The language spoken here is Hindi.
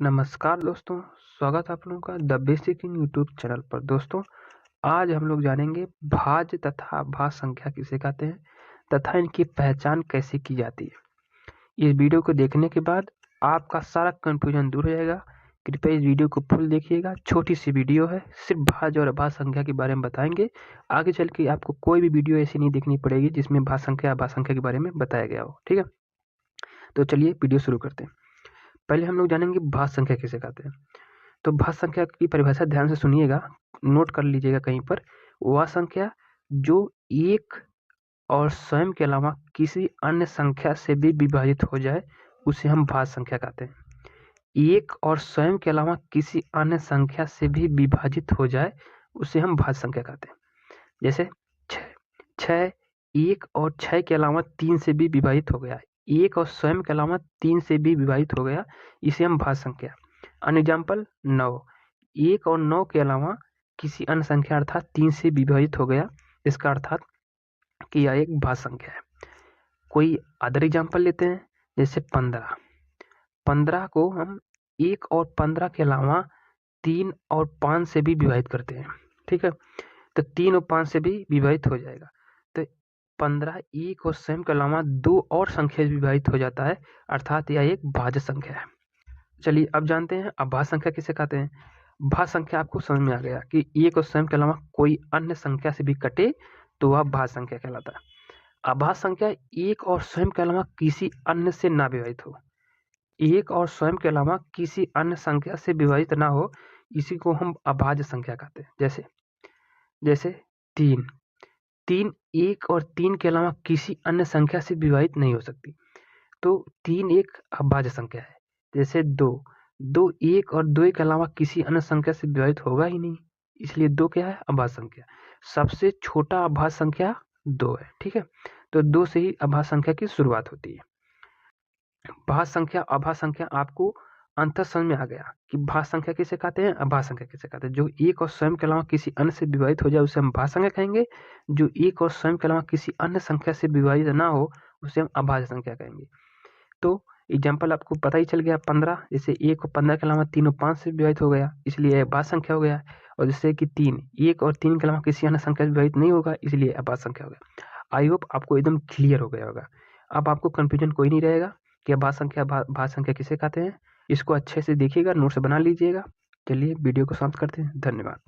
नमस्कार दोस्तों, स्वागत है आप लोगों का the basic in YouTube channel पर। दोस्तों, आज हम लोग जानेंगे भाज्य तथा अभाज्य संख्या किसे कहते हैं तथा इनकी पहचान कैसे की जाती है। इस वीडियो को देखने के बाद आपका सारा कंफ्यूजन दूर हो जाएगा। कृपया इस वीडियो को फुल देखिएगा। छोटी सी वीडियो है, सिर्फ भाज्य और अभाज्य संख्या के बारे में बताएंगे। आगे चल के आपको कोई भी वीडियो ऐसी नहीं देखनी पड़ेगी जिसमें भाज्य संख्या अभाज्य संख्या के बारे में बताया गया हो। ठीक है, तो चलिए वीडियो शुरू करते हैं। पहले हम लोग जानेंगे भाज्य संख्या किसे कहते हैं। तो भाज्य संख्या की परिभाषा ध्यान से सुनिएगा, नोट कर लीजिएगा कहीं पर। वह संख्या जो एक और स्वयं के अलावा किसी अन्य संख्या से भी विभाजित हो जाए उसे हम भाज्य संख्या कहते हैं। एक और स्वयं के अलावा किसी अन्य संख्या से भी विभाजित हो जाए उसे हम भाज्य संख्या कहते हैं। जैसे 6 एक और 6 के अलावा 3 से भी विभाजित हो गया, एक और स्वयं के अलावा 3 से भी विभाजित हो गया, इसे हम भाज्य संख्या। अन एग्जाम्पल 9 एक और 9 के अलावा किसी अन्य संख्या अर्थात 3 से विभाजित हो गया, इसका अर्थात कि यह एक भाज्य संख्या है। कोई अदर एग्जाम्पल लेते हैं, जैसे 15 को हम 1 और 15 के अलावा 3 और 5 से भी विभाजित करते हैं। ठीक है, तो 3 और 5 से भी विभाजित हो जाएगा, तो 15 एक और स्वयं के अलावा 2 और संख्या से विभाजित हो जाता है, अर्थात यह एक भाज्य संख्या है। चलिए अब जानते हैं अभाज्य संख्या किसे कहते हैं। भाज्य संख्या आपको समझ में आ गया कि एक और स्वयं के अलावा कोई अन्य संख्या से भी कटे तो वह भाज्य संख्या कहलाता है। अभाज्य संख्या एक और स्वयं के अलावा किसी अन्य से ना विभाजित हो, एक और स्वयं के अलावा किसी अन्य संख्या से विभाजित ना हो, इसी को हम अभाज्य संख्या कहते हैं। जैसे 3 एक और 3 के अलावा किसी अन्य संख्या से विभाजित नहीं हो सकती, तो 3 एक अभाज्य संख्या है। जैसे 2 एक और 2 के अलावा किसी अन्य संख्या से विभाजित होगा ही नहीं, इसलिए 2 क्या है, अभाज्य संख्या। सबसे छोटा अभाज्य संख्या 2 है। ठीक है, तो 2 से ही अभाज्य संख्या की शुरुआत होती है। भाज्य संख्या अभाज्य संख्या आपको अंतर समझ में आ गया कि भाज्य संख्या किसे कहते हैं, अभाज्य संख्या किसे कहते हैं। जो एक और स्वयं के अलावा किसी अन्य से विभाजित हो जाए उसे हम भाज्य संख्या कहेंगे, जो एक और स्वयं के अलावा किसी अन्य संख्या से विभाजित ना हो उसे हम अभाज्य संख्या कहेंगे। तो एग्जाम्पल आपको पता ही चल गया, 15 जैसे 1 और 15 के अलावा 3 और 5 से विभाजित हो गया, इसलिए यह भाज्य संख्या हो गया। और जैसे कि 3 एक और 3 के अलावा किसी अन्य संख्या से विभाजित नहीं होगा, इसलिए अभाज्य संख्या हो गया। आई होप आपको एकदम क्लियर हो गया होगा। अब आपको कंफ्यूजन कोई नहीं रहेगा कि अभाज्य संख्या भाज्य संख्या किसे कहते हैं। इसको अच्छे से देखिएगा, नोट्स बना लीजिएगा। चलिए वीडियो को समाप्त करते हैं। धन्यवाद।